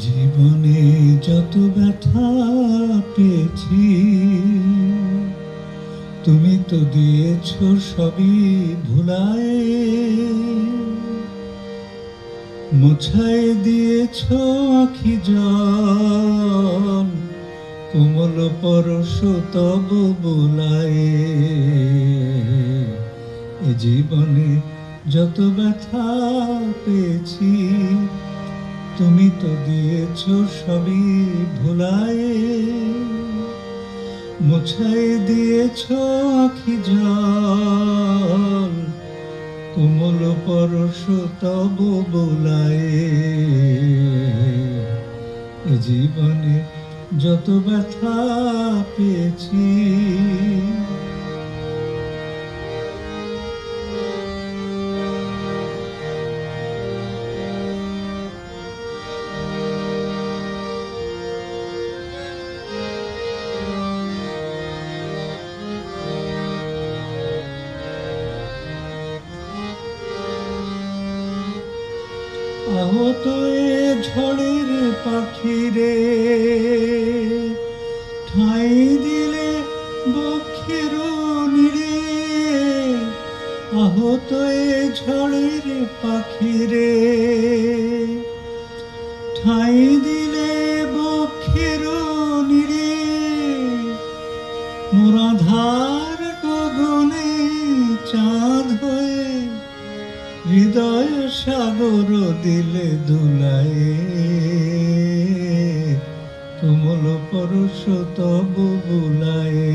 জীবনে যত ব্যথা পেয়েছি, তুমি তো দিয়েছ সবই ভুলায়, মুছায় দিয়েছ আখি জল, কোমল পরশ তব বোলায়। এ জীবনে যত ব্যথা পেয়েছি, তুমি তো দিয়েছ সবই ভুলায়, মুছায় দিয়েছ আখি জল, কোমল পরশ তব বোলায়। এ জীবনে যত ব্যথা পেয়েছি, আহত এ ঝড়ের পাখিরে ঠাঁই দিলে বক্ষের নিড়ে, আহত এ ঝড়ের পাখিরে ঠাঁই দিলে বক্ষের নিড়ে, মোরাধার গগনে চাঁদ হয়ে হৃদয় সাগর দিলে দুলায়ে, কোমল পরশ তব বুলায়ে।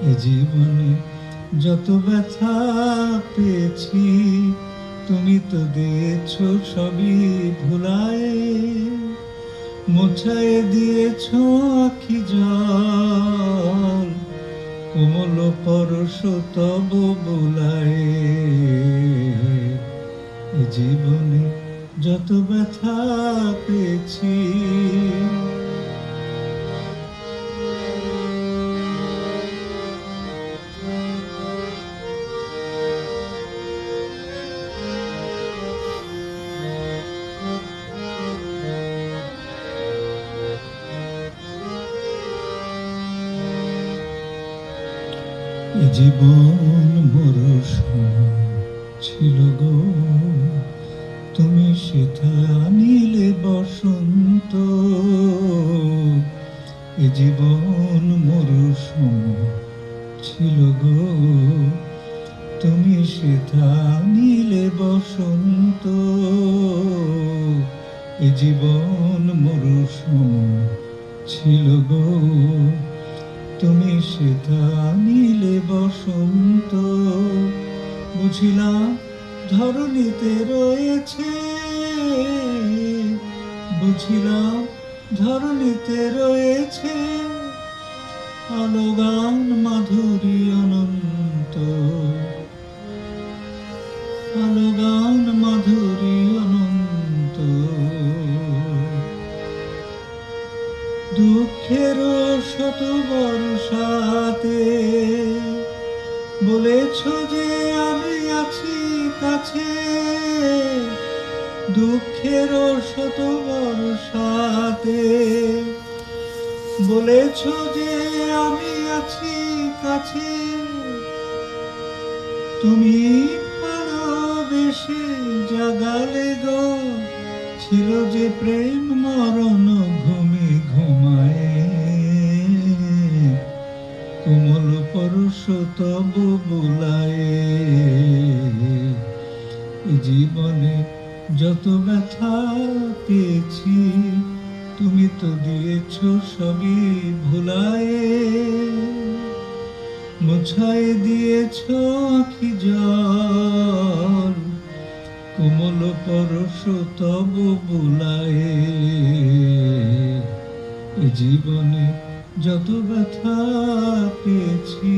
এ জীবনে যত ব্যথা পেয়েছি, তুমি তো দিয়েছ সবই ভুলায়ে, মুছায় দিয়েছ আখি জল, কোমল পরশ তব বোলায়। এ জীবনে যত ব্যথা পেয়েছি, এ জীবন মরশুম ছিল গো, তুমি সেথা নিলে বসন্ত। এ জীবন মরশুম ছিল গো, তুমি সেথা নিলে বসন্ত। এ জীবন মরশুম ছিল গো, তুমি সেথা নিলে বসন্ত। বুঝিলাম ধরণীতে রয়েছে, বুঝিলাম ধরণীতে রয়েছে আলোগান মাধুরী অনন্ত, আলোগান মাধুরী অনন্ত। দুঃখের শত বর্ষাতে বলেছ যে আমি আছি কাছে, দুঃখের শত বর্ষাতে বলেছ যে আমি আছি কাছে, তুমি ভালোবেসে জাগালে গো, ছিল যে প্রেম মরণ ঘুমে ঘুমায়, কোমল পরশ তব বোলায়ে। জীবনে যত ব্যথা পেয়েছি, তুমি তো দিয়েছ সবই ভুলায়ে, মুছায় দিয়েছ আখি জল, কোমল পরশ তব বোলায়ে। জীবনে যত ব্যথা পেয়েছি,